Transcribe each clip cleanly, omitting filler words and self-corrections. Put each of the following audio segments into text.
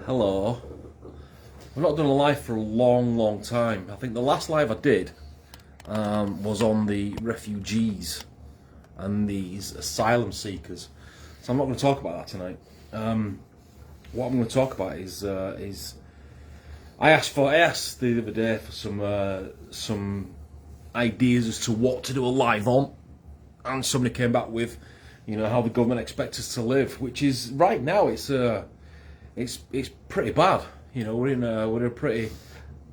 Hello. I've not done a live for a long time. I think the last live I did was on the refugees and these asylum seekers. So I'm not going to talk about that tonight. What I'm going to talk about is I asked the other day for some ideas as to what to do a live on, and somebody came back with, how the government expects us to live, which is right now it's pretty bad. We're in a pretty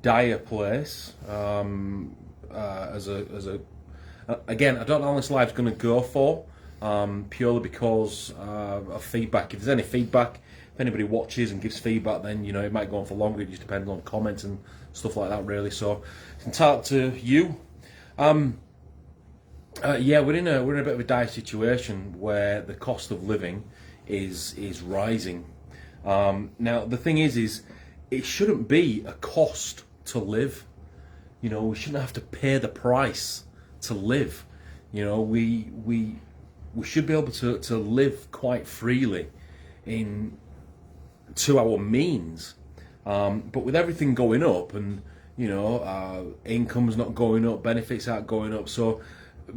dire place. Again, I don't know how this live's going to go for, purely because of feedback. If there's any feedback, if anybody watches and gives feedback, then it might go on for longer. It just depends on comments and stuff like that, really. So it's entirely to you. Yeah, we're in a bit of a dire situation where the cost of living is rising. Now the thing is it shouldn't be a cost to live. We shouldn't have to pay the price to live. We should be able to live quite freely to our means. But with everything going up and income's not going up, benefits aren't going up, so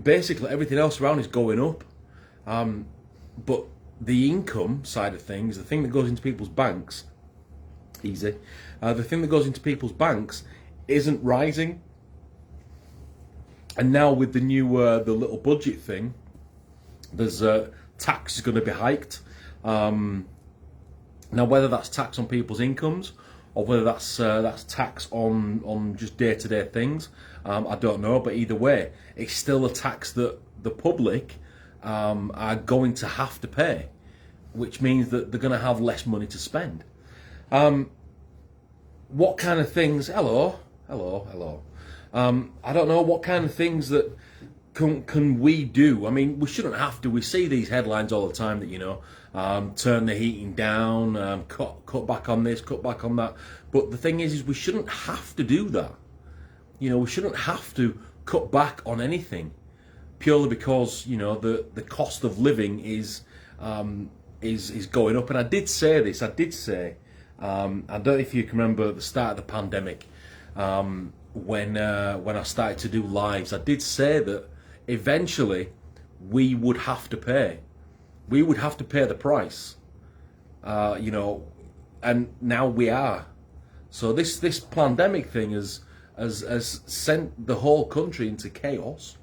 basically everything else around is going up. But the income side of things, the thing that goes into people's banks, the thing that goes into people's banks isn't rising. And now with the new the little budget thing, there's tax is going to be hiked. Now whether that's tax on people's incomes or whether that's tax on just day-to-day things, I don't know. But either way, it's still a tax that the public are going to have to pay, which means that they're going to have less money to spend. What kind of things? Hello. I don't know what kind of things that can we do. I mean, we shouldn't have to. We see these headlines all the time that turn the heating down, cut back on this, cut back on that. But the thing is we shouldn't have to do that. We shouldn't have to cut back on anything purely because the cost of living is going up. And I did say this. I don't know if you can remember at the start of the pandemic, when I started to do lives, I did say that eventually we would have to pay. We would have to pay the price. And now we are. So this pandemic thing has sent the whole country into chaos,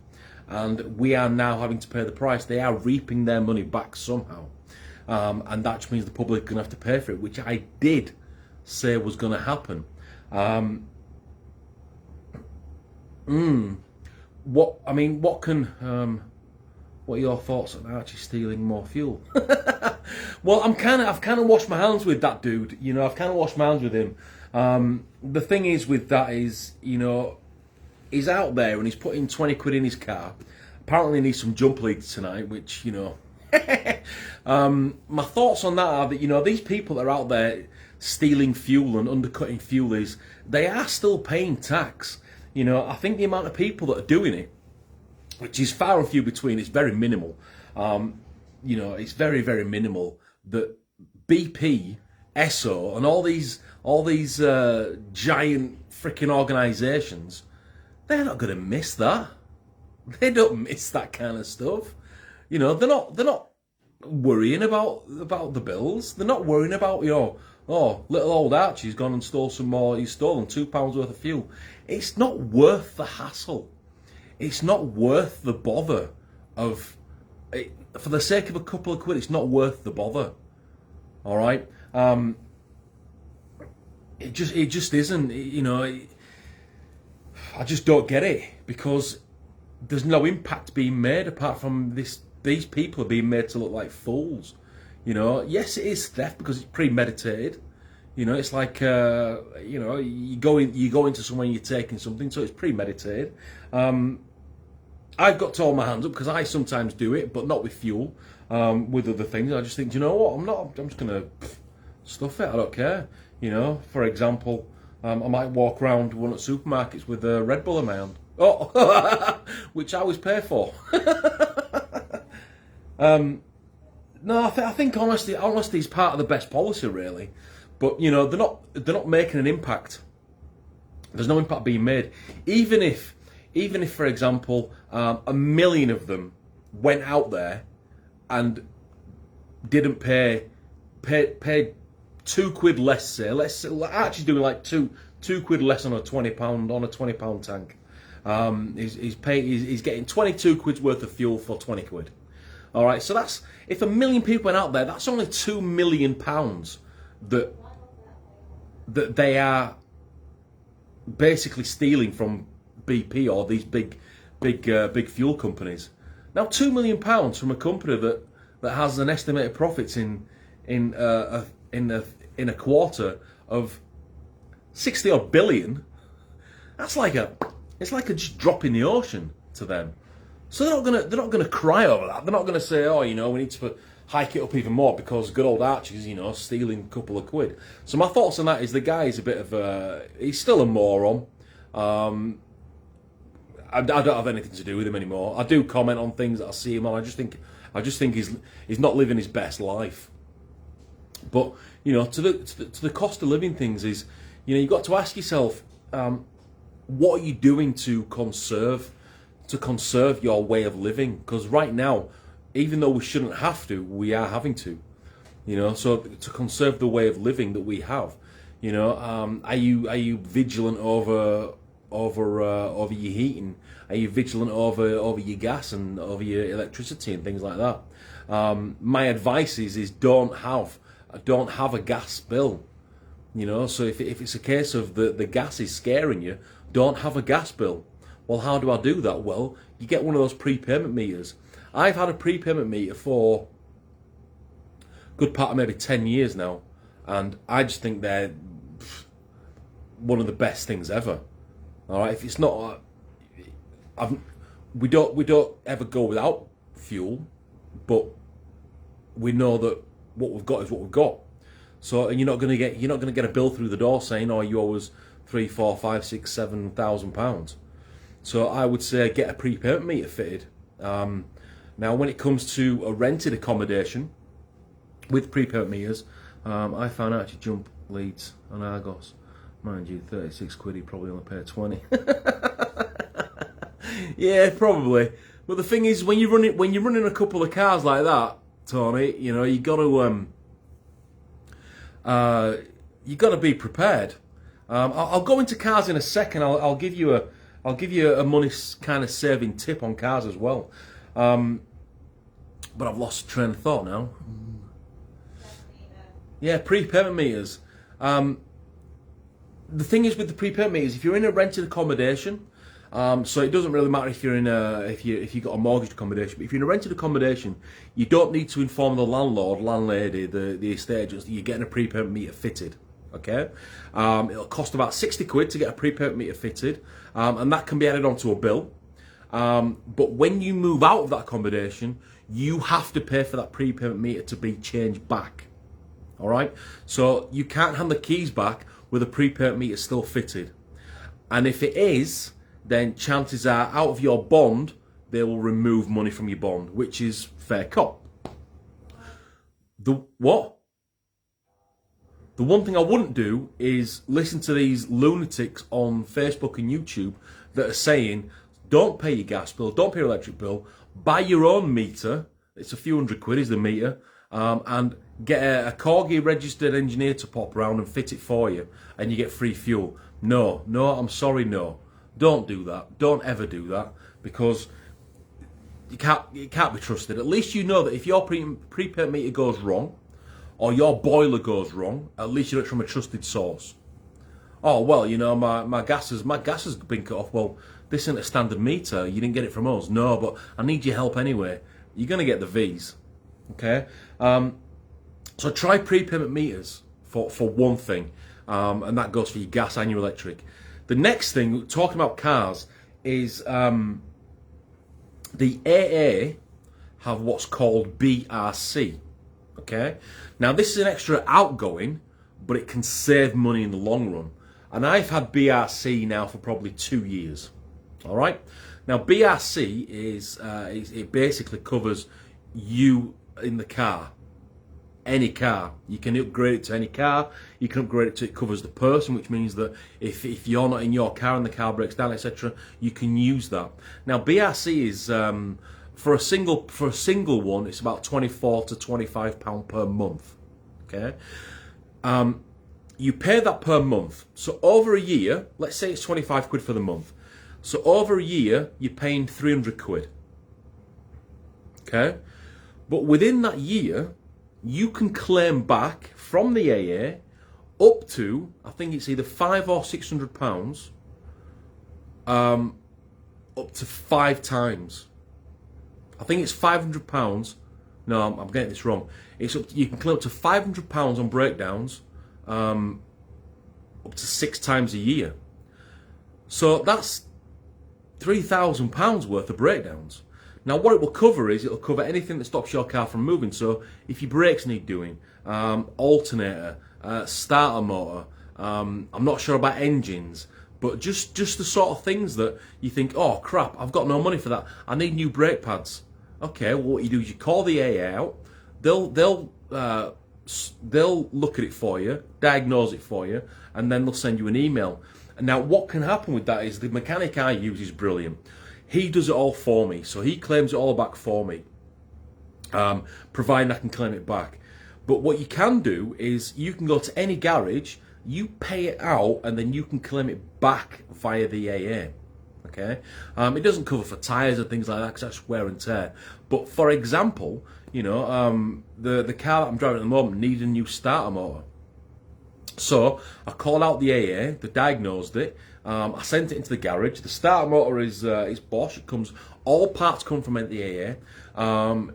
and we are now having to pay the price. They are reaping their money back somehow. And that just means the public are going to have to pay for it, which I did say was going to happen. What are your thoughts on Archie stealing more fuel? Well, I've kind of washed my hands with that dude. I've kind of washed my hands with him. The thing is with that is, he's out there and he's putting 20 quid in his car. Apparently he needs some jump leads tonight, which, my thoughts on that are that, these people that are out there stealing fuel and undercutting fuel they are still paying tax. I think the amount of people that are doing it, which is far and few between, is very minimal. It's very, very minimal that BP, Esso, and all these giant freaking organisations, they're not going to miss that. They don't miss that kind of stuff. They're not worrying about the bills. They're not worrying about little old Archie's gone and stole some more. He's stolen £2 worth of fuel. It's not worth the hassle. It's not worth the bother of it, for the sake of a couple of quid. It's not worth the bother. All right. It just isn't. I just don't get it, because there's no impact being made apart from this. These people are being made to look like fools. Yes, it is theft because it's premeditated. It's like you go into somewhere and you're taking something, so it's premeditated. I've got to hold my hands up because I sometimes do it, but not with fuel. With other things, I just think, do you know what? I'm just gonna stuff it. I don't care. For example, I might walk around one at supermarkets with a Red Bull in my hand. Oh, which I always pay for. No, I think honesty is part of the best policy, really. But you know, they're not making an impact. There's no impact being made. Even if for example, a million of them went out there and didn't pay £2 less, say, let's say, actually doing like two quid less on a £20 tank. He's getting 22 quid's worth of fuel for 20 quid. All right, so that's, if a million people went out there, that's only £2 million that they are basically stealing from BP or these big fuel companies. Now, £2 million from a company that has an estimated profits in a quarter of 60 odd billion. It's like a just drop in the ocean to them. So they're not gonna cry over that. They're not gonna say, oh, you know, we need to hike it up even more because good old Archie's, you know, stealing a couple of quid. So my thoughts on that is the guy is a bit of he's still a moron. I don't have anything to do with him anymore. I do comment on things that I see him on. I just think he's not living his best life. But you know, to the cost of living things is, you know, you've got to ask yourself, what are you doing to conserve your way of living? Because right now, even though we shouldn't have to, we are having to. You know, so to conserve the way of living that we have, you know, are you vigilant over your heating? Are you vigilant over your gas and over your electricity and things like that? My advice is don't have a gas bill. You know, so if it's a case of the gas is scaring you, don't have a gas bill. Well, how do I do that? Well, you get one of those prepayment meters. I've had a prepayment meter for a good part of maybe 10 years now, and I just think they're one of the best things ever. All right, if it's not, we don't ever go without fuel, but we know that what we've got is what we've got. So, and you're not going to get a bill through the door saying, "Oh, you owe us £3, £4, £5, £6, £7,000." So I would say get a prepayment meter fitted. Now, when it comes to a rented accommodation with prepayment meters, I found out to jump Leeds and Argos. Mind you, 36 quid, he probably only paid 20. Yeah, probably. But the thing is, when you're running a couple of cars like that, Tony, you know, you got to be prepared. I'll go into cars in a second. I'll give you a money kind of saving tip on cars as well. But I've lost train of thought now. Yeah, prepayment meters. The thing is with the prepayment meters, if you're in a rented accommodation, so it doesn't really matter if you're in if you got a mortgaged accommodation. But if you're in a rented accommodation, you don't need to inform the landlord, landlady, the estate agents that you're getting a prepayment meter fitted. Okay, it'll cost about 60 quid to get a prepayment meter fitted, and that can be added onto a bill. But when you move out of that accommodation, you have to pay for that prepayment meter to be changed back. All right, so you can't hand the keys back with a prepayment meter still fitted. And if it is, then chances are, out of your bond, they will remove money from your bond, which is fair cop. The one thing I wouldn't do is listen to these lunatics on Facebook and YouTube that are saying, don't pay your gas bill, don't pay your electric bill, buy your own meter, it's a few hundred quid is the meter, and get a Corgi registered engineer to pop around and fit it for you, and you get free fuel. No, I'm sorry, no. Don't do that. Don't ever do that, because it can't be trusted. At least you know that if your prepayment meter goes wrong, or your boiler goes wrong, at least you know it's from a trusted source. Oh, well, you know, my gas has been cut off. Well, this isn't a standard meter. You didn't get it from us. No, but I need your help anyway. You're going to get the V's. Okay? So try prepayment meters for one thing, and that goes for your gas and your electric. The next thing, talking about cars, is the AA have what's called BRC. Okay? Now, this is an extra outgoing, but it can save money in the long run. And I've had BRC now for probably 2 years. All right? Now, BRC it basically covers you in the car. any car. You can upgrade it to any car. You can upgrade it to it covers the person, which means that if you're not in your car and the car breaks down, etc., you can use that. Now BRC is for a single one, it's about £24 to £25 per month. Okay, you pay that per month. So over a year, let's say it's 25 quid for the month. So over a year, you're paying 300 quid. Okay, but within that year, you can claim back from the AA up to, I think it's either £500 or £600, up to 5 times. I think it's £500. No, I'm getting this wrong. It's up to, you can claim up to £500 on breakdowns, up to 6 times a year. So that's £3,000 worth of breakdowns. Now, what it will cover is it'll cover anything that stops your car from moving. So, if your brakes need doing, alternator, starter motor, I'm not sure about engines, but just the sort of things that you think, oh crap, I've got no money for that. I need new brake pads. Okay, well, what you do is you call the AA out. They'll look at it for you, diagnose it for you, and then they'll send you an email. And now, what can happen with that is the mechanic I use is brilliant. He does it all for me, so he claims it all back for me, providing I can claim it back. But what you can do is you can go to any garage, you pay it out, and then you can claim it back via the AA. Okay, it doesn't cover for tyres and things like that because that's wear and tear. But for example, you know, the car that I'm driving at the moment needs a new starter motor. So I called out the AA, they diagnosed it. I sent it into the garage. The starter motor is Bosch. It comes, all parts come from the AA,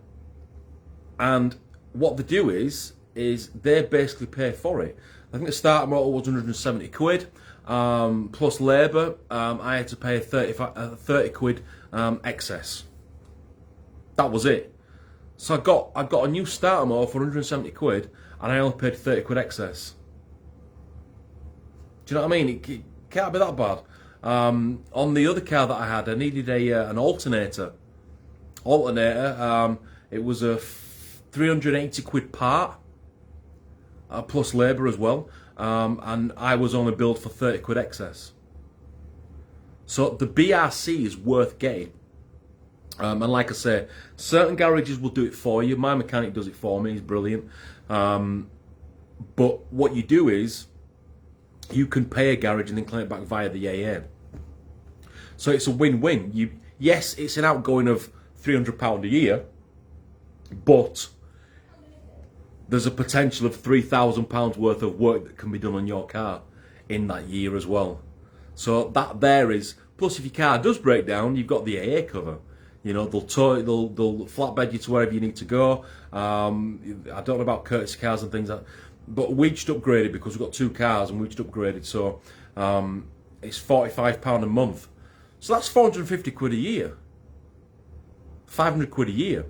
and what they do is they basically pay for it. I think the starter motor was 170 quid plus labour. I had to pay 30 quid excess. That was it. So I got a new starter motor for 170 quid, and I only paid 30 quid excess. Do you know what I mean? It can't be that bad. On the other car that I had, I needed an alternator. It was a 380 quid part, plus labour as well, and I was only billed for 30 quid excess. So the BRC is worth getting. And like I say, certain garages will do it for you. My mechanic does it for me, he's brilliant. But what you do is, you can pay a garage and then claim it back via the AA. So it's a win-win. Yes, it's an outgoing of £300 a year, but there's a potential of £3,000 worth of work that can be done on your car in that year as well. So that there is, plus if your car does break down, you've got the AA cover. You know, they'll tow it, they'll flatbed you to wherever you need to go. I don't know about courtesy cars and things like that. But we just upgraded because we've got 2 cars and we just upgraded. So it's £45 a month. So that's 450 quid a year. 500 quid a year.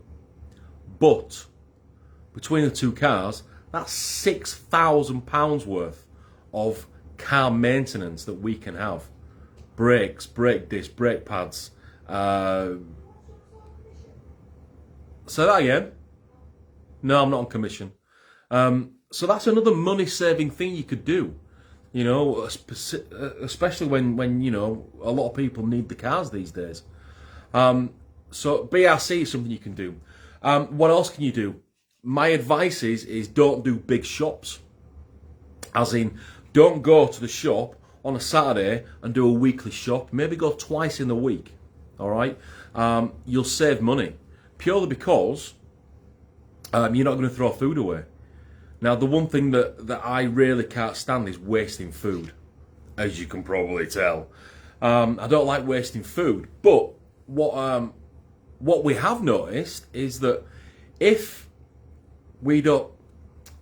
But between the 2 cars, that's £6,000 worth of car maintenance that we can have. Brakes, brake discs, brake pads. Say that again? No, I'm not on commission. So that's another money-saving thing you could do. You know, especially when you know a lot of people need the cars these days. So BRC is something you can do. What else can you do? My advice is don't do big shops. As in, don't go to the shop on a Saturday and do a weekly shop. Maybe go twice in the week. All right, you'll save money purely because you're not going to throw food away. Now, the one thing that I really can't stand is wasting food, as you can probably tell. I don't like wasting food, but what we have noticed is that if we don't,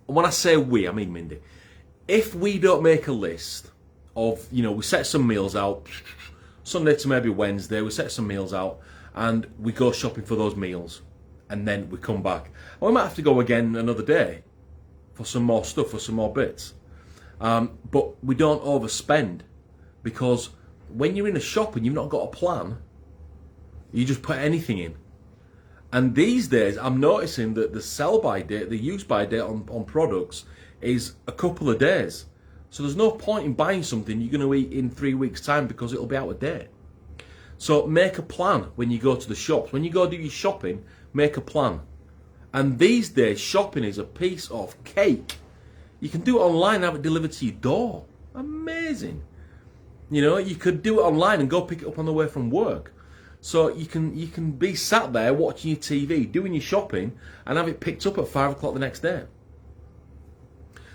when I say we, I mean Mindy, if we don't make a list of, you know, we set some meals out, Sunday to maybe Wednesday, we set some meals out, and we go shopping for those meals, and then we come back. And we might have to go again another day for some more stuff, for some more bits. But we don't overspend, because when you're in a shop and you've not got a plan, you just put anything in. And these days, I'm noticing that the sell by date, the use by date on products is a couple of days. So there's no point in buying something you're going to eat in 3 weeks' time because it'll be out of date. So make a plan when you go to the shops. When you go do your shopping, make a plan. And these days, shopping is a piece of cake. You can do it online and have it delivered to your door. Amazing. You know, you could do it online and go pick it up on the way from work. So you can be sat there watching your TV, doing your shopping, and have it picked up at 5 o'clock the next day.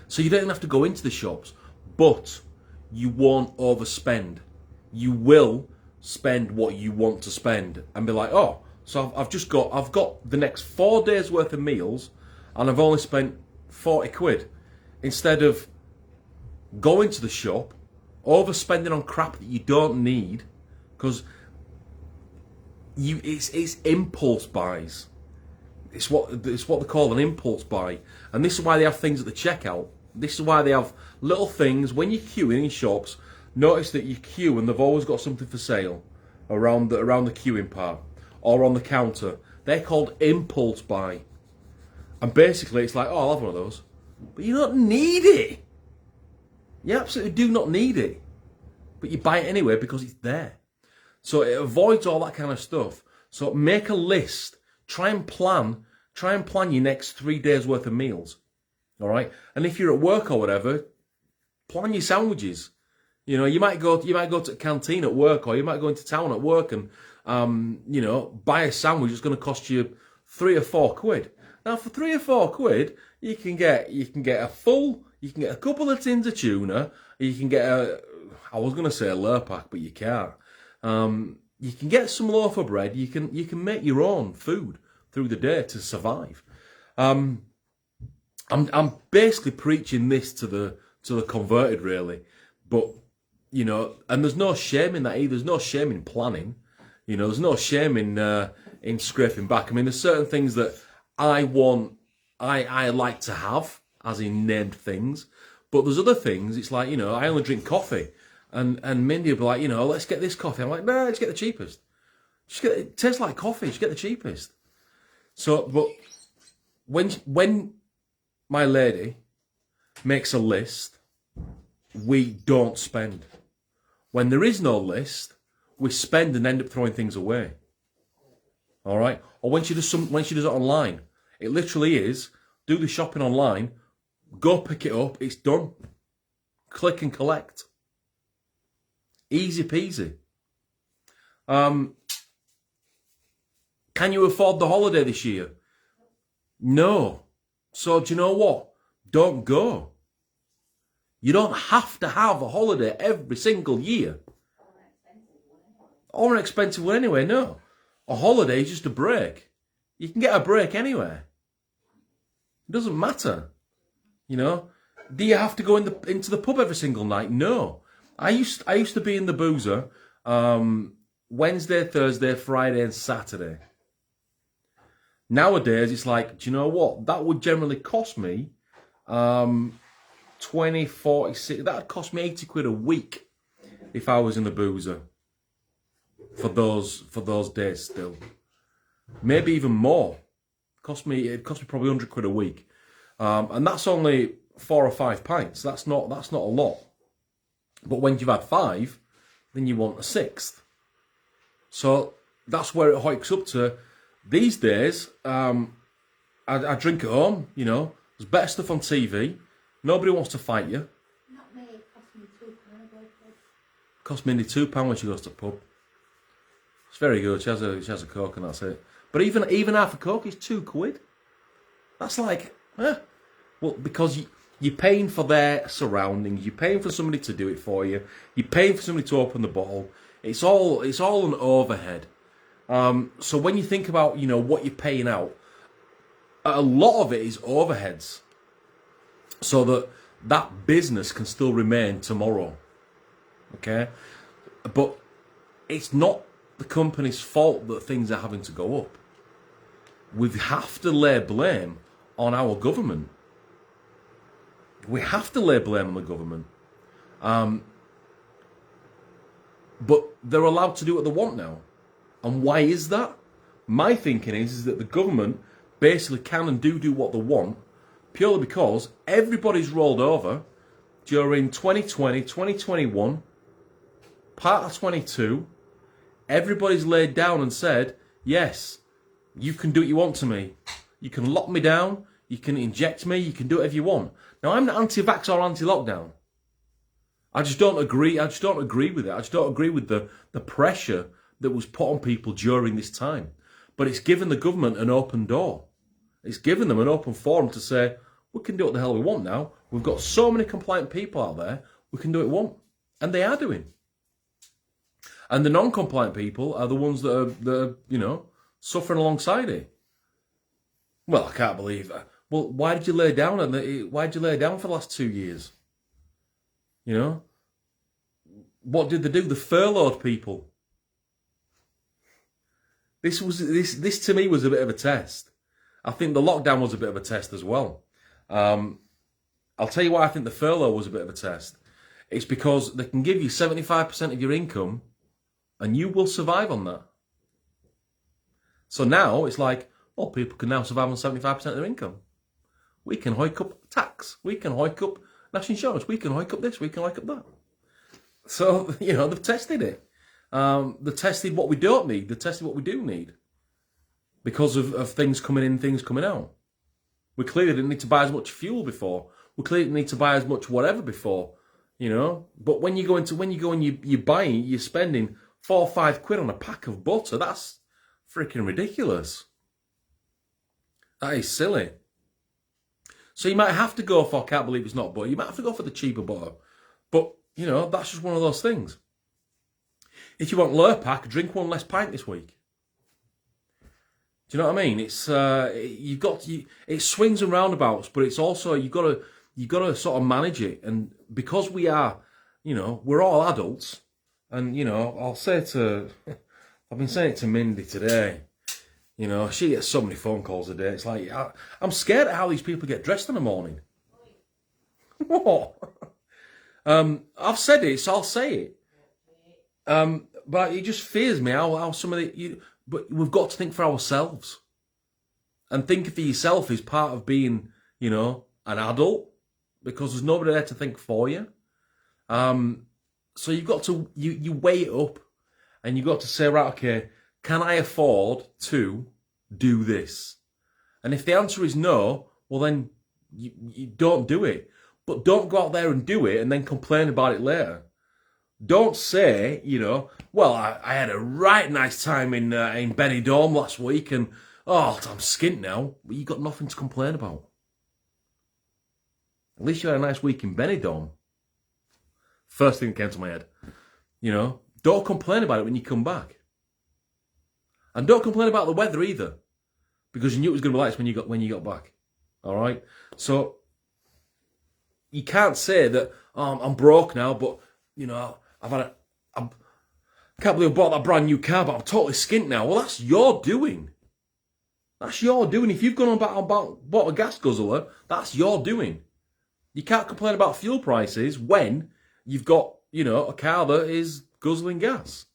So you don't even have to go into the shops, but you won't overspend. You will spend what you want to spend and be like, oh, so I've got the next 4 days worth of meals, and I've only spent 40 quid, instead of going to the shop, overspending on crap that you don't need, because it's impulse buys. It's what they call an impulse buy, and this is why they have things at the checkout. This is why they have little things when you're queuing in shops. Notice that you queue and they've always got something for sale around the queuing part or on the counter. They're called impulse buy, and basically it's like, oh, I'll have one of those, but you don't need it. You absolutely do not need it, but you buy it anyway because it's there. So it avoids all that kind of stuff. So make a list. Try and plan your next 3 days worth of meals. All right. And if you're at work or whatever, plan your sandwiches. You know, you might go to the canteen at work, or you might go into town at work and you know, buy a sandwich that's going to cost you 3 or 4 quid. Now for 3 or 4 quid, you can get a couple of tins of tuna. You can get I was going to say a Lurpak, but you can't. You can get some loaf of bread. You can make your own food through the day to survive. I'm basically preaching this to the converted, really, but you know, and there's no shame in that either. There's no shame in planning. You know, there's no shame in scraping back. I mean, there's certain things that I like to have, as in named things, but there's other things. It's like, you know, I only drink coffee. And Mindy will be like, you know, let's get this coffee. I'm like, no, let's get the cheapest. It tastes like coffee. Just get the cheapest. So, but when my lady makes a list, we don't spend. When there is no list, we spend and end up throwing things away. All right. Or when she does it online, it literally is do the shopping online, go pick it up. It's done. Click and collect. Easy peasy. Can you afford the holiday this year? No. So do you know what? Don't go. You don't have to have a holiday every single year. Or an expensive one anyway, no. A holiday is just a break. You can get a break anywhere. It doesn't matter. You know? Do you have to go into the pub every single night? No. I used to be in the Boozer Wednesday, Thursday, Friday and Saturday. Nowadays, it's like, do you know what? That would generally cost me 20, 40, that would cost me 80 quid a week if I was in the Boozer for those days still. Maybe even more. It cost me probably 100 quid a week. And that's only 4 or 5 pints. That's not a lot. But when you've had 5, then you want a 6th. So that's where it hikes up to. These days, I drink at home, you know. There's better stuff on TV. Nobody wants to fight you. Not me, it cost me £2 to go to pub. Cost Mindy £2 when she goes to the pub. It's very good. She has a Coke and that's it. But even half a Coke is 2 quid. That's like, well, because you're paying for their surroundings. You're paying for somebody to do it for you. You're paying for somebody to open the bottle. It's all an overhead. So when you think about, you know, what you're paying out, a lot of it is overheads. So that business can still remain tomorrow. Okay? But it's not the company's fault that things are having to go up. We have to lay blame on our government. We have to lay blame on the government. But they're allowed to do what they want now. And why is that? My thinking is that the government basically can and do what they want purely because everybody's rolled over during 2020, 2021, part of 22. Everybody's laid down and said, yes, you can do what you want to me. You can lock me down. You can inject me. You can do whatever you want. Now, I'm not anti-vax or anti-lockdown. I just don't agree. I just don't agree with it. I just don't agree with the pressure that was put on people during this time. But it's given the government an open door. It's given them an open forum to say, we can do what the hell we want now. We've got so many compliant people out there, we can do what we want. And they are doing. And the non-compliant people are the ones that are suffering alongside it. Well, I can't believe that. Well, why did you lay down? Why did you lay down for the last 2 years? You know? What did they do? They furloughed people. This to me was a bit of a test. I think the lockdown was a bit of a test as well. I'll tell you why I think the furlough was a bit of a test. It's because they can give you 75% of your income and you will survive on that. So now it's like, well, people can now survive on 75% of their income. We can hike up tax. We can hike up national insurance. We can hike up this. We can hike up that. So, they've tested it. They've tested what we don't need. They've tested what we do need. Because of things coming in, things coming out. We clearly didn't need to buy as much fuel before. We clearly didn't need to buy as much whatever before. But when you go and you're buying, you're spending 4 or 5 quid on a pack of butter. That's freaking ridiculous. That is silly. So you might have to go for, I can't believe it's not butter. You might have to go for the cheaper butter. But, that's just one of those things. If you want Lurpak, drink 1 less pint this week. Do you know what I mean? It's it swings and roundabouts, but it's also you got to sort of manage it. And because we are, we're all adults, and I'll say I've been saying it to Mindy today. She gets so many phone calls a day. It's like I'm scared at how these people get dressed in the morning. What? I've said it, so I'll say it. But it just fears me how some of the. But we've got to think for ourselves. And think for yourself is part of being, an adult. Because there's nobody there to think for you. So you've got to, you weigh it up. And you've got to say, right, okay, can I afford to do this? And if the answer is no, well then, you don't do it. But don't go out there and do it and then complain about it later. Don't say, well, I had a right nice time in Benidorm last week and, I'm skint now. But you got nothing to complain about. At least you had a nice week in Benidorm. First thing that came to my head. Don't complain about it when you come back. And don't complain about the weather either. Because you knew it was going to be like this when you got back. All right? So, you can't say that, I'm broke now, but, I can't believe I bought that brand new car, but I'm totally skint now. Well, that's your doing. That's your doing. If you've gone and bought a gas guzzler, that's your doing. You can't complain about fuel prices when you've got, a car that is guzzling gas.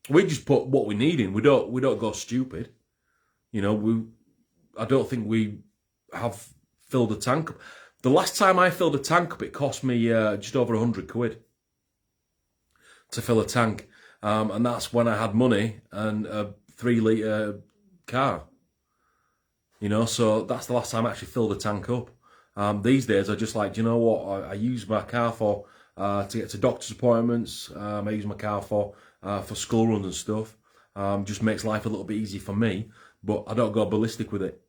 We just put what we need in. We don't go stupid. I don't think we have filled a tank up. The last time I filled a tank up, it cost me just over 100 quid to fill a tank. And that's when I had money and a 3-litre car. So that's the last time I actually filled a tank up. These days, I just like, do you know what? I use my car for to get to doctor's appointments. I use my car for school runs and stuff. Just makes life a little bit easier for me, but I don't go ballistic with it.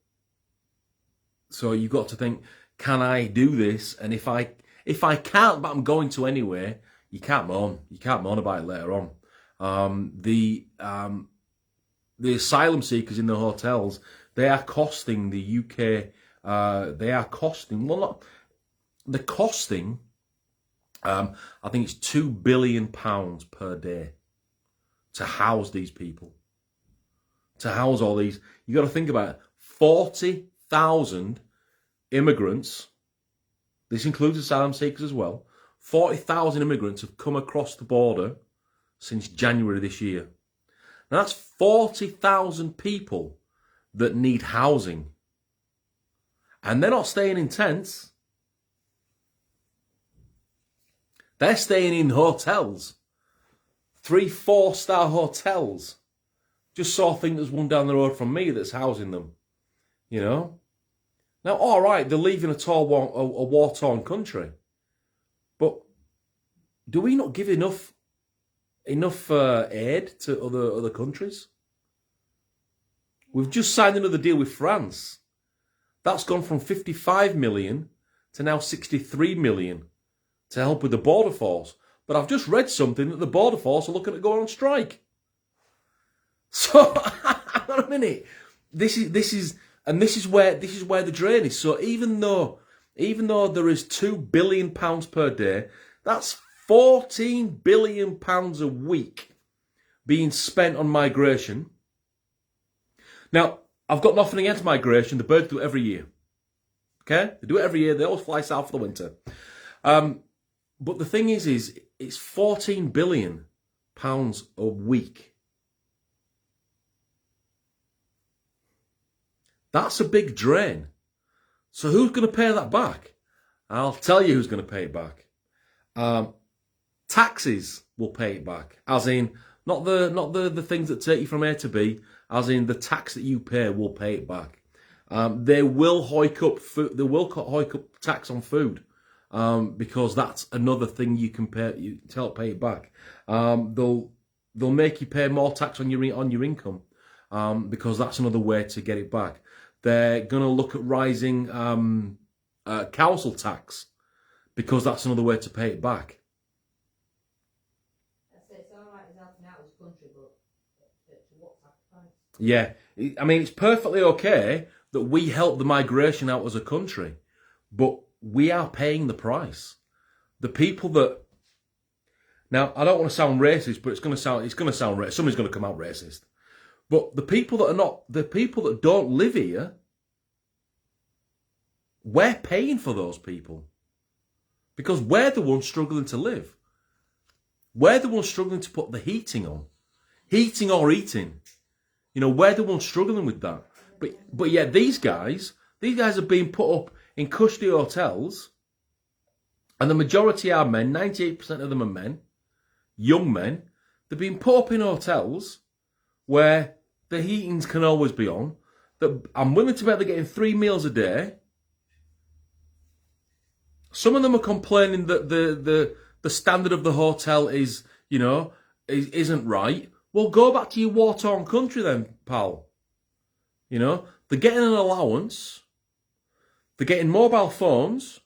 So you've got to think, can I do this? And if I can't, but I'm going to anyway, you can't moan. You can't moan about it later on. The asylum seekers in the hotels, they are costing the UK. They're costing. I think it's £2 billion per day to house these people. To house all these, you got to think about it. 40,000 immigrants. This includes asylum seekers as well. 40,000 immigrants have come across the border since January this year. And that's 40,000 people that need housing. And they're not staying in tents. They're staying in hotels. 3-4-star hotels. Just saw a thing there's one down the road from me that's housing them. You know? Now, all right, they're leaving a war-torn country. But do we not give enough aid to other countries? We've just signed another deal with France. That's gone from 55 million to now 63 million to help with the border force. But I've just read something that the border force are looking at going on strike. So, hang on a minute. This is where the drain is. So even though there is £2 billion per day, that's £14 billion a week being spent on migration. Now, I've got nothing against migration. The birds do it every year. Okay? They do it every year. They always fly south for the winter. But the thing is it's £14 billion a week. That's a big drain. So who's going to pay that back? I'll tell you who's going to pay it back. Taxes will pay it back. As in, not the things that take you from A to B. As in, the tax that you pay will pay it back. They will hike up food. They will hike up tax on food because that's another thing you can pay. You help pay it back. They'll make you pay more tax on your income because that's another way to get it back. They're going to look at rising council tax because that's another way to pay it back. It's all right, it's helping out this country, but to what sacrifice? Yeah, I mean, it's perfectly okay that we help the migration out as a country, but we are paying the price. The people that... Now, I don't want to sound racist, but it's going to sound racist. Somebody's going to come out racist. But the people that don't live here, we're paying for those people. Because we're the ones struggling to live. We're the ones struggling to put the heating on. Heating or eating. You know, we're the ones struggling with that. But yet these guys are being put up in cushy hotels, and the majority are men, 98% of them are men, young men. They're being put up in hotels where the heatings can always be on. That I'm willing to bet they're getting 3 meals a day. Some of them are complaining that the standard of the hotel isn't right. Well, go back to your war-torn country then, pal. You know, they're getting an allowance. They're getting mobile phones.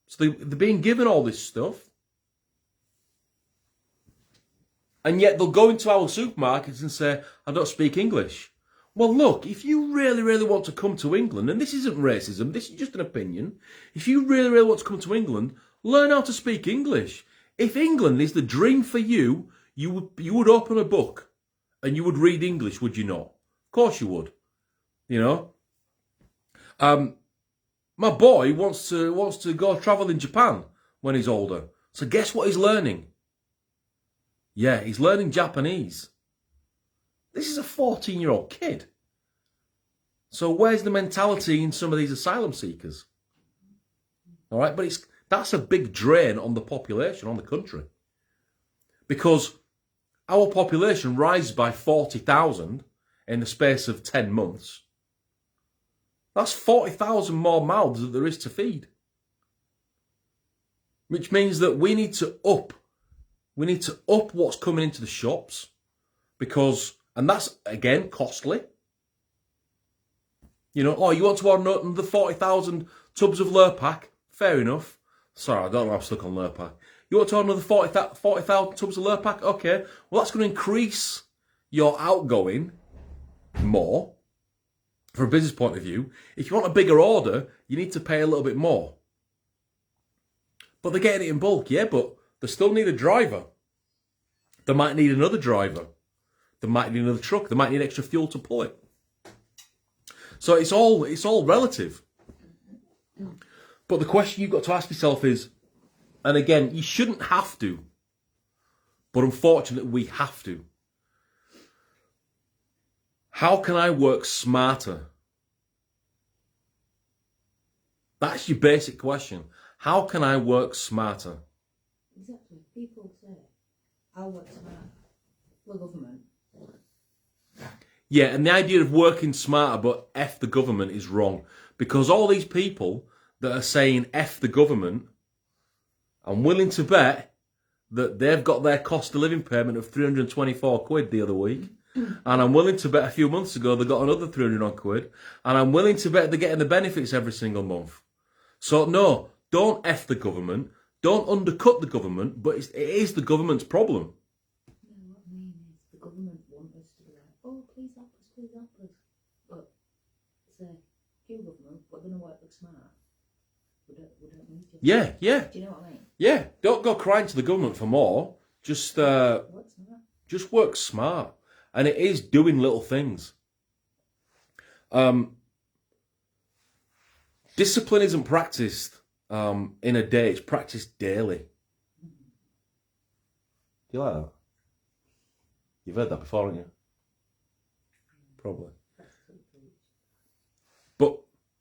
So they're being given all this stuff. And yet they'll go into our supermarkets and say, I don't speak English. Well, look, if you really, really want to come to England, and this isn't racism, this is just an opinion. If you really, really want to come to England, learn how to speak English. If England is the dream for you, you would open a book and you would read English, would you not? Of course you would. You know? My boy wants to go travel in Japan when he's older. So guess what he's learning? Yeah, he's learning Japanese. This is a 14-year-old kid. So where's the mentality in some of these asylum seekers? All right, but that's a big drain on the population, on the country. Because our population rises by 40,000 in the space of 10 months. That's 40,000 more mouths that there is to feed. Which means that we need to up what's coming into the shops and that's, again, costly. You know, you want to order another 40,000 tubs of Lurpak? Fair enough. Sorry, I don't know, I'm stuck on Lurpak. You want to order another 40,000 tubs of Lurpak? Okay. Well, that's going to increase your outgoing more from a business point of view. If you want a bigger order, you need to pay a little bit more. But they're getting it in bulk, yeah, but they still need a driver. They might need another driver. They might need another truck. They might need extra fuel to pull it. So it's all relative. But the question you've got to ask yourself is, and again, you shouldn't have to, but unfortunately we have to. How can I work smarter? That's your basic question. How can I work smarter? Exactly. People say, I'll work smart. The government. Yeah, and the idea of working smarter but F the government is wrong. Because all these people that are saying F the government, I'm willing to bet that they've got their cost of living payment of 324 quid the other week. And I'm willing to bet a few months ago they got another 300 odd quid. And I'm willing to bet they're getting the benefits every single month. So no, don't F the government. Don't undercut the government, but it is the government's problem. No, what I mean is the government want us to be like, oh, please help us, please help us. But say, you government, we're going to work smart. We don't need you. Yeah, yeah. Do you know what I mean? Yeah, don't go crying to the government for more. Just Work smart. just work smart. And it is doing little things. Discipline isn't practiced in a day, it's practiced daily. Do you like that? You've heard that before, haven't you? Probably. But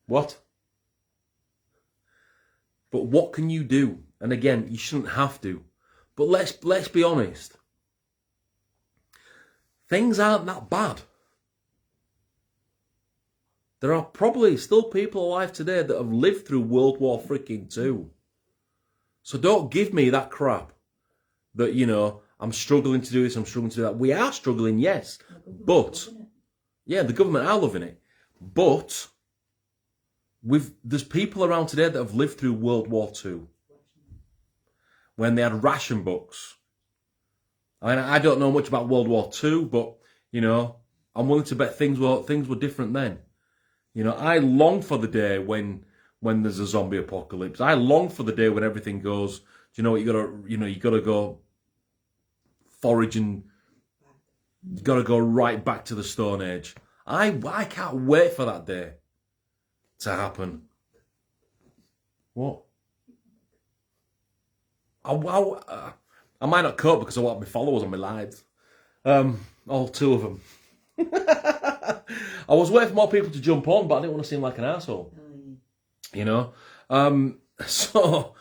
what? But what can you do? And again, you shouldn't have to. But let's be honest. Things aren't that bad. There are probably still people alive today that have lived through World War II. So don't give me that crap that, you know, I'm struggling to do this, I'm struggling to do that. We are struggling, yes. But, yeah, the government are loving it. But, there's people around today that have lived through World War II. When they had ration books. I mean, I don't know much about World War II, but, you know, I'm willing to bet things were different then. You know, I long for the day when there's a zombie apocalypse. I long for the day when everything goes, do you know what, you gotta go forage and you gotta go right back to the Stone Age. I can't wait for that day to happen. What? I might not cope because I want my followers on my lives. All two of them. I was waiting for more people to jump on, but I didn't want to seem like an asshole. You know? That's what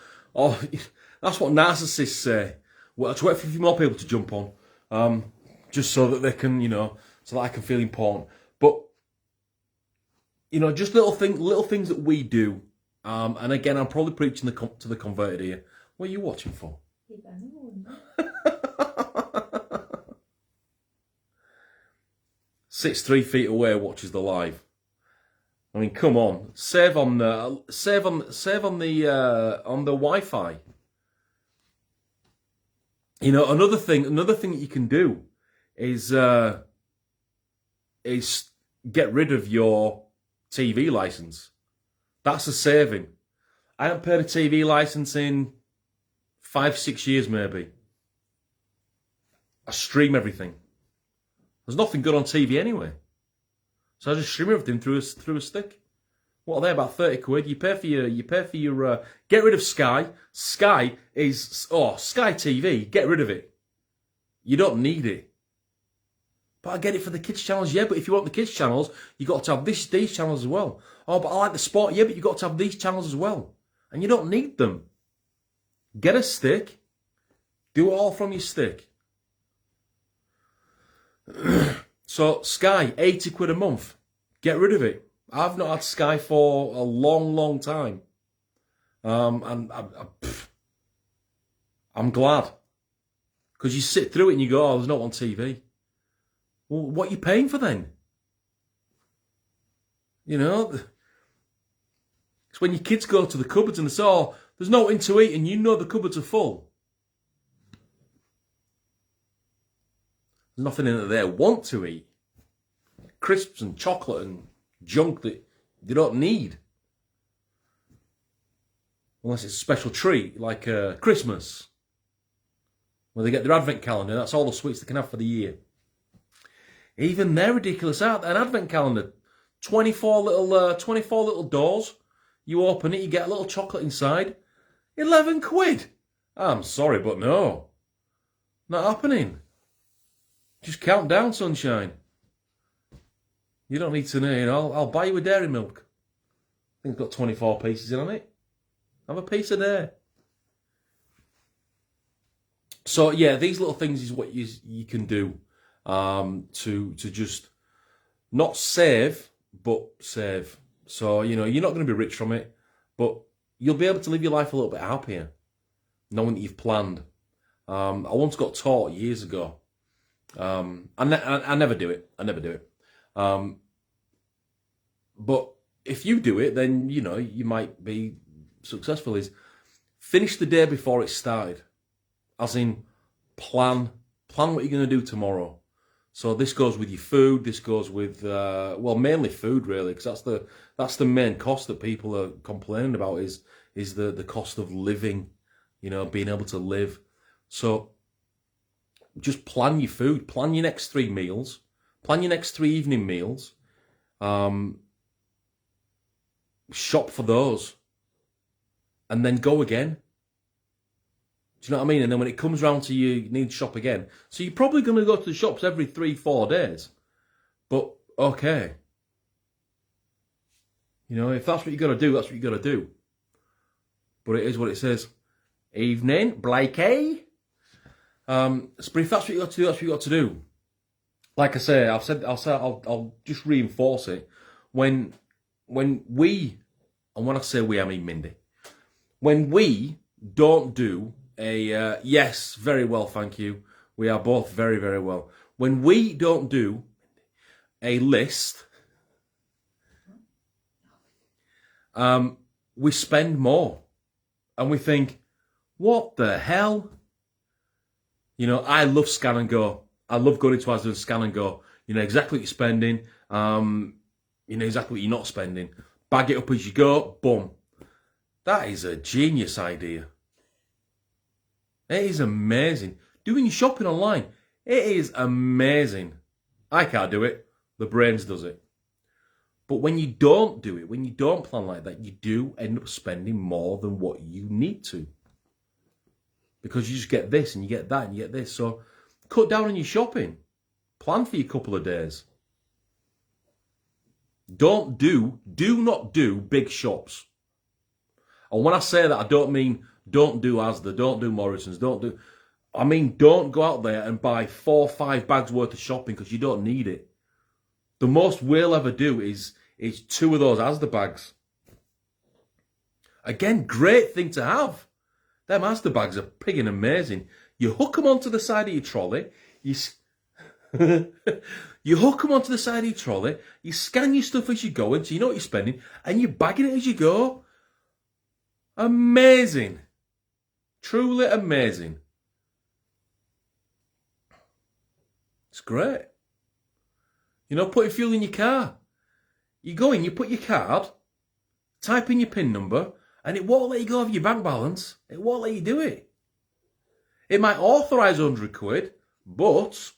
narcissists say. Well, I just wait for a few more people to jump on. Just so that they can, you know, so that I can feel important. But, you know, just little things that we do. And again, I'm probably preaching to the converted here. What are you watching for? Sits 3 feet away, watches the live. I mean, come on, save on the Wi-Fi. You know, another thing that you can do is get rid of your TV license. That's a saving. I haven't paid a TV license in 5-6 years, maybe. I stream everything. There's nothing good on TV anyway. So I just stream everything through a stick. What are they, about 30 quid? You pay for your get rid of Sky. Sky TV, get rid of it. You don't need it. But I get it for the kids channels, yeah, but if you want the kids channels, you got to have these channels as well. Oh, but I like the sport, yeah, but you got to have these channels as well. And you don't need them. Get a stick. Do it all from your stick. So Sky, 80 quid a month. Get rid of it. I've not had Sky for a long, long time. And I'm glad. Because you sit through it and you go, oh, there's no on TV. Well, what are you paying for then? You know? It's when your kids go to the cupboards and they say, oh, there's nothing to eat, and you know the cupboards are full. There's nothing in it they want to eat. Crisps and chocolate and junk that they don't need. Unless it's a special treat, like Christmas. Where they get their advent calendar, that's all the sweets they can have for the year. Even they're ridiculous, aren't they? An advent calendar. 24 little doors. You open it, you get a little chocolate inside. 11 quid. I'm sorry, but no. Not happening. Just count down, sunshine. You don't need to know, you know, I'll buy you a dairy milk. I think it's got 24 pieces in on it. Have a piece a day. So yeah, these little things is what you can do to just not save, but save. So, you know, you're not going to be rich from it, but you'll be able to live your life a little bit happier, knowing that you've planned. I once got taught years ago. I never do it. I never do it. But if you do it, then, you know, you might be successful. Is finish the day before it started. As in, plan what you're going to do tomorrow. So this goes with your food. This goes with well, mainly food, really, because that's the main cost that people are complaining about is the cost of living. You know, being able to live. So just plan your food. Plan your next 3 meals. Plan your next 3 evening meals. Shop for those, and then go again. Do you know what I mean? And then when it comes round to you need to shop again. So you're probably going to go to the shops every 3-4 days. But, okay. You know, if that's what you got to do, that's what you got to do. But it is what it says. Evening, Blakey. But if that's what you got to do, that's what you got to do. Like I say, I'll just reinforce it. When we, and when I say we, I mean Mindy. When we don't do a yes, very well, thank you. We are both very, very well. When we don't do a list, we spend more, and we think, what the hell? You know, I love Scan and Go. I love going into Asda and Scan and Go. You know exactly what you're spending. You know exactly what you're not spending. Bag it up as you go. Boom. That is a genius idea. It is amazing. Doing your shopping online, it is amazing. I can't do it. The brains does it. But when you don't do it, when you don't plan like that, you do end up spending more than what you need to. Because you just get this and you get that and you get this. So cut down on your shopping. Plan for your couple of days. Do not do big shops. And when I say that, I don't mean don't do Asda, don't do Morrison's, I mean don't go out there and buy 4 or 5 bags worth of shopping because you don't need it. The most we'll ever do is 2 of those Asda bags. Again, great thing to have. Them Asda bags are friggin' amazing. You hook them onto the side of your trolley, you hook them onto the side of your trolley, you scan your stuff as you go in, so you know what you're spending, and you're bagging it as you go. Amazing. Truly amazing. It's great. You know, putting fuel in your car. You go in, you put your card, type in your PIN number, and it won't let you go over your bank balance. It won't let you do it. It might authorise 100 quid, but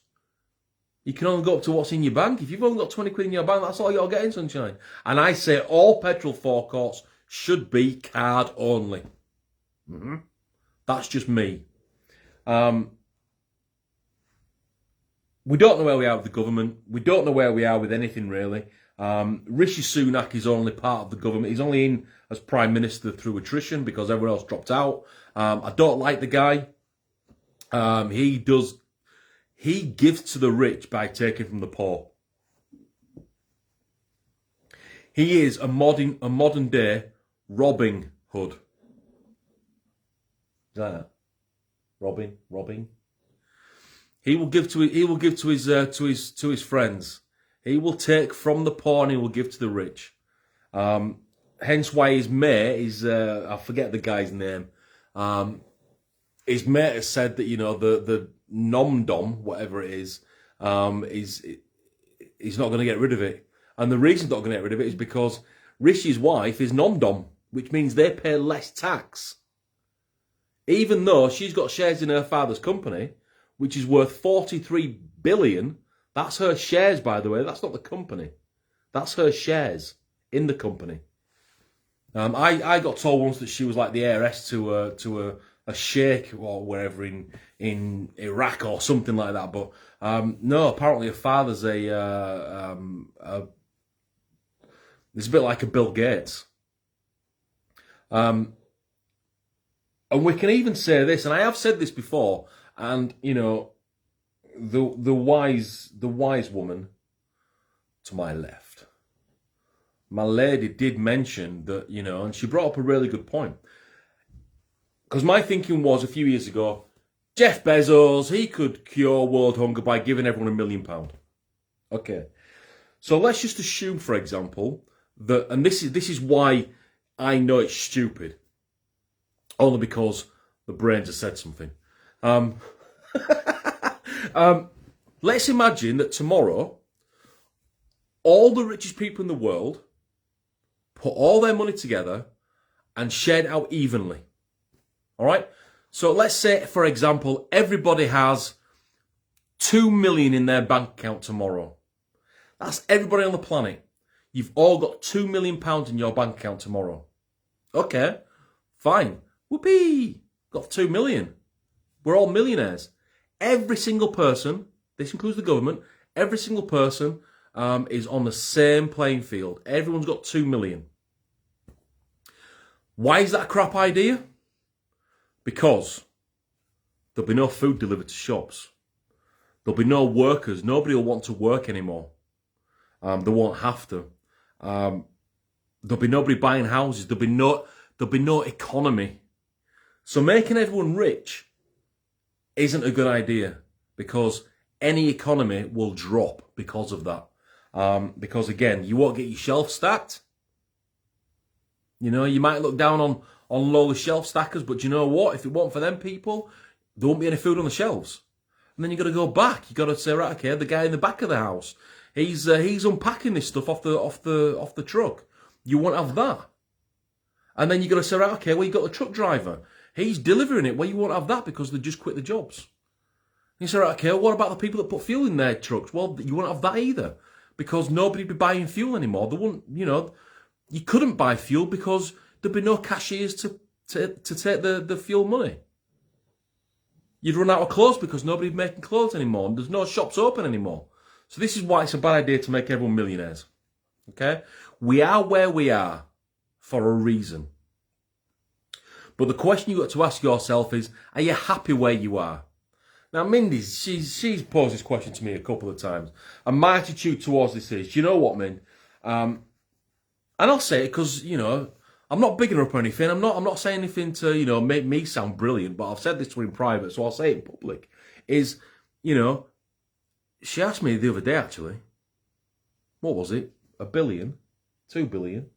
you can only go up to what's in your bank. If you've only got 20 quid in your bank, that's all you'll get in, sunshine. And I say all petrol forecourts should be card only. That's just me. We don't know where we are with the government. We don't know where we are with anything, really. Rishi Sunak is only part of the government. He's only in as Prime Minister through attrition because everyone else dropped out. I don't like the guy. He gives to the rich by taking from the poor. He is a modern day Robin Hood. Is that it? Robbing. He will give to his friends. He will take from the poor and he will give to the rich. Hence why his mate is I forget the guy's name. His mate has said that, you know, the nom-dom, whatever it is he's not going to get rid of it. And the reason he's not going to get rid of it is because Rishi's wife is nom-dom, which means they pay less tax. Even though she's got shares in her father's company, which is worth 43 billion. That's her shares, by the way. That's not the company. That's her shares in the company. I got told once that she was like the heiress to a sheikh or wherever in Iraq or something like that. But no, apparently her father's a It's a bit like a Bill Gates. And we can even say this, and I have said this before, and you know, the wise woman to my left, my lady, did mention that, you know, and she brought up a really good point. Because my thinking was a few years ago, Jeff Bezos, he could cure world hunger by giving everyone £1 million. Okay. So let's just assume, for example, that, and this is why I know it's stupid, only because the brains have said something. Let's imagine that tomorrow, all the richest people in the world put all their money together and shared it out evenly. All right? So let's say, for example, everybody has 2 million in their bank account tomorrow. That's everybody on the planet. You've all got £2 million in your bank account tomorrow. Okay, fine. Whoopee! Got 2 million. We're all millionaires. Every single person, this includes the government, every single person is on the same playing field. Everyone's got 2 million. Why is that a crap idea? Because there'll be no food delivered to shops. There'll be no workers. Nobody will want to work anymore. They won't have to. There'll be nobody buying houses. There'll be no economy. So making everyone rich isn't a good idea, because any economy will drop because of that. Because again, you won't get your shelf stacked. You know, you might look down on lower shelf stackers, but you know what? If it weren't for them people, there won't be any food on the shelves. And then you got to go back. You got to say, right, okay, the guy in the back of the house, he's unpacking this stuff off the truck. You won't have that. And then you got to say, right, okay, well, you got the truck driver. He's delivering it. Well, you won't have that because they just quit the jobs. And you say, right, okay, well, what about the people that put fuel in their trucks? Well, you won't have that either, because nobody would be buying fuel anymore. They wouldn't, you know, you couldn't buy fuel because there'd be no cashiers to take the fuel money. You'd run out of clothes because nobody's making clothes anymore, and there's no shops open anymore. So this is why it's a bad idea to make everyone millionaires. Okay? We are where we are for a reason. But the question you've got to ask yourself is, are you happy where you are? Now, Mindy, she's posed this question to me a couple of times. And my attitude towards this is, you know what, Min? And I'll say it because, you know, I'm not bigging her up or anything. I'm not saying anything to, you know, make me sound brilliant, but I've said this to her in private, so I'll say it in public. Is, you know, she asked me the other day, actually, what was it? 1 billion? 2 billion?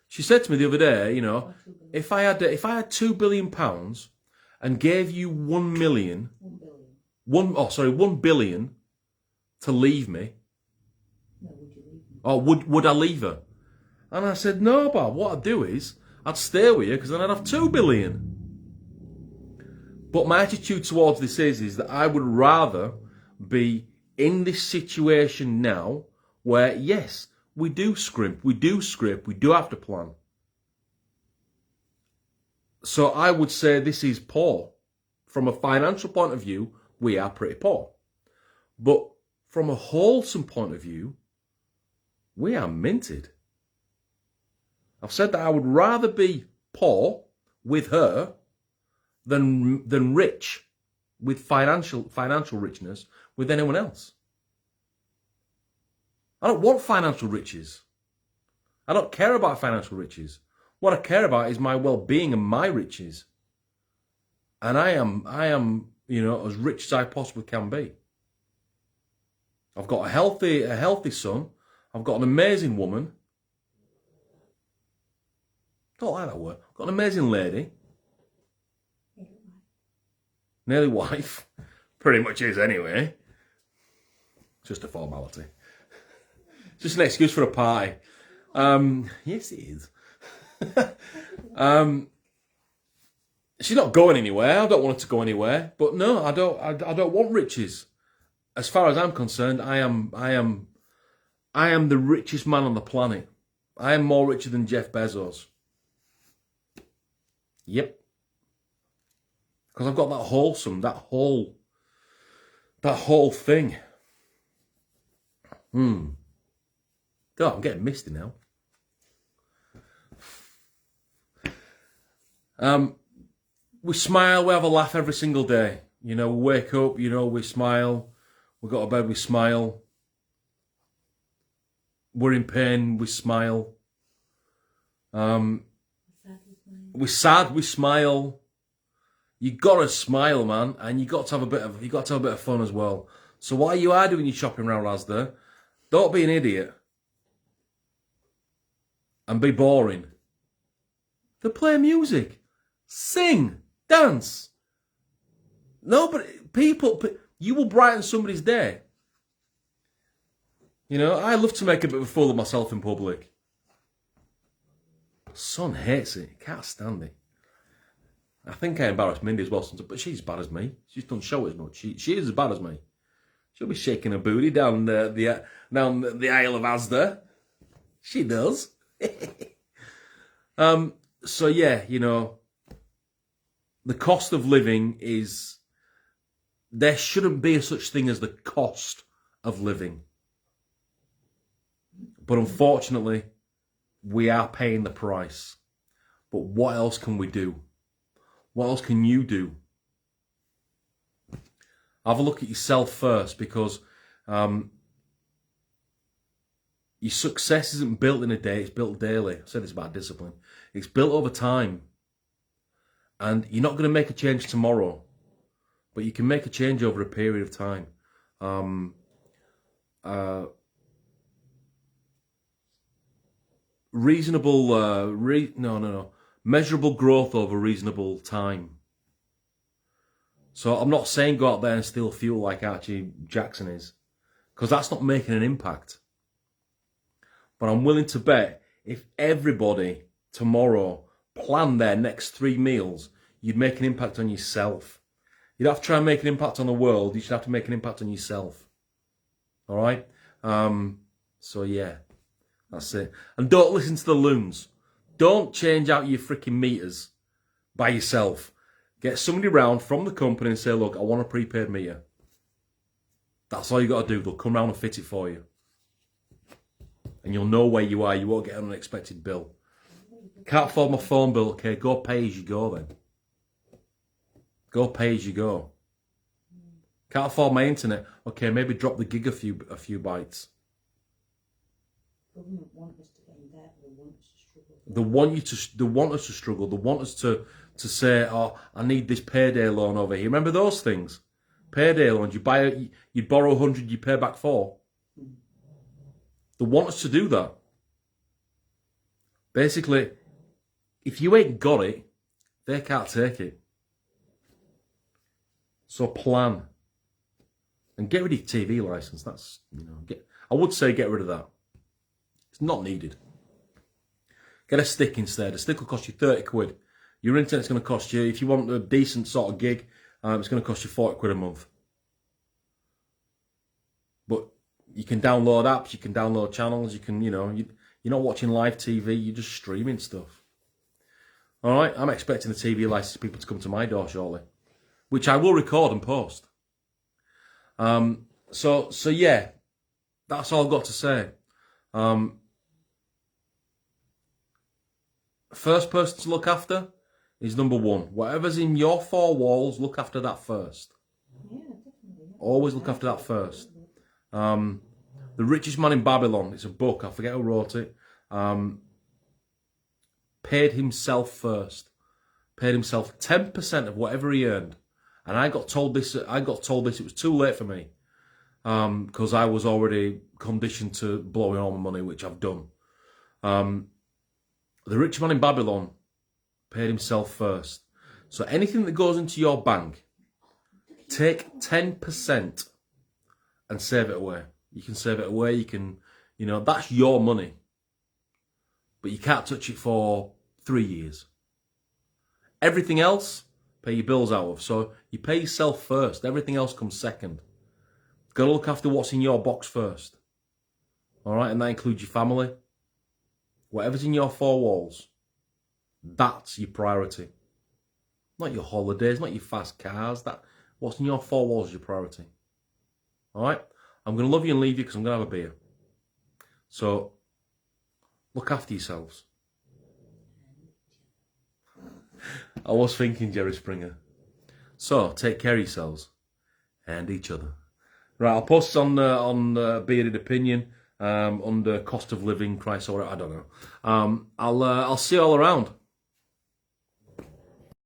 She said to me the other day, you know, if I had £2 billion and gave you 1 million, 1 billion to leave me, No, would you leave me? or would I leave her? And I said, no, Bob, what I'd do is I'd stay with you because then I'd have 2 billion. But my attitude towards this is that I would rather be in this situation now where, yes, we do scrimp, we do scrape, we do have to plan. So I would say this is poor. From a financial point of view, we are pretty poor. But from a wholesome point of view, we are minted. I've said that I would rather be poor with her than rich with financial richness with anyone else. I don't want financial riches. I don't care about financial riches. What I care about is my well-being and my riches. And I am, you know, as rich as I possibly can be. I've got a healthy son. I've got an amazing woman. Don't like that word. I've got an amazing lady. Nearly wife. Pretty much is anyway. Just a formality. Just an excuse for a party. Yes, it is. She's not going anywhere. I don't want her to go anywhere. But no, I don't want riches. As far as I'm concerned, I am the richest man on the planet. I am more richer than Jeff Bezos. Yep. Because I've got that wholesome, that whole thing. God, I'm getting misty now. We smile, we have a laugh every single day. You know, we wake up, you know, we smile. We go to bed, we smile. We're in pain, we smile. We're sad, we smile. You gotta smile, man, and you got to have a bit of fun as well. So while you are doing your shopping around Asda, don't be an idiot and be boring. They play music, sing, dance. You will brighten somebody's day. You know, I love to make a bit of a fool of myself in public. Son hates it. He can't stand it. I think I embarrass Mindy as well, but she's as bad as me. She just doesn't show it as much. She is as bad as me. She'll be shaking her booty down the aisle of Asda. She does. So yeah, you know, the cost of living is... There shouldn't be a such thing as the cost of living. But unfortunately, we are paying the price. But what else can we do? What else can you do? Have a look at yourself first, because your success isn't built in a day, it's built daily. I said this about discipline. It's built over time. And you're not going to make a change tomorrow, but you can make a change over a period of time. Measurable growth over reasonable time. So I'm not saying go out there and steal fuel like Archie Jackson is, because that's not making an impact. But I'm willing to bet if everybody tomorrow planned their next 3 meals, you'd make an impact on yourself. You'd have to try and make an impact on the world. You should have to make an impact on yourself. All right? So yeah, that's it. And don't listen to the loons. Don't change out your freaking meters by yourself. Get somebody round from the company and say, look, I want a prepaid meter. That's all you got to do. They'll come round and fit it for you. And you'll know where you are. You won't get an unexpected bill. Can't afford my phone bill. Okay, go pay as you go then. Go pay as you go. Can't afford my internet. Okay, maybe drop the gig a few bytes. Government want us to get in debt. They want us to struggle. They want us to struggle. They want us to say, oh, I need this payday loan over here. Remember those things? Payday loans. You'd borrow 100, you pay back 4. They want us to do that. Basically, if you ain't got it, they can't take it. So plan. And get rid of your TV license. That's, you know, I would say get rid of that. It's not needed. Get a stick instead. A stick will cost you 30 quid. Your internet's going to cost you, if you want a decent sort of gig, it's going to cost you 40 quid a month. But you can download apps, you can download channels, you can, you know, you're not watching live TV, you're just streaming stuff. All right, I'm expecting the TV license people to come to my door shortly, which I will record and post. So yeah, that's all I've got to say. First person to look after is number 1. Whatever's in your 4 walls, look after that first. Yeah, definitely. Always look after that first. The Richest Man in Babylon, it's a book, I forget who wrote it, paid himself first. Paid himself 10% of whatever he earned. And I got told this, it was too late for me. Because I was already conditioned to blowing all my money, which I've done. The Rich Man in Babylon paid himself first. So anything that goes into your bank, take 10% and save it away. You can save it away, you can, you know, that's your money. But you can't touch it for 3 years. Everything else, pay your bills out of. So you pay yourself first, everything else comes second. Got to look after what's in your box first. All right, and that includes your family. Whatever's in your 4 walls, that's your priority. Not your holidays, not your fast cars. What's in your 4 walls is your priority. All right? I'm going to love you and leave you because I'm going to have a beer. So Look after yourselves. I was thinking Jerry Springer. So, take care of yourselves and each other. Right, I'll post on Bearded Opinion under cost of living crisis, or I don't know. I'll see you all around.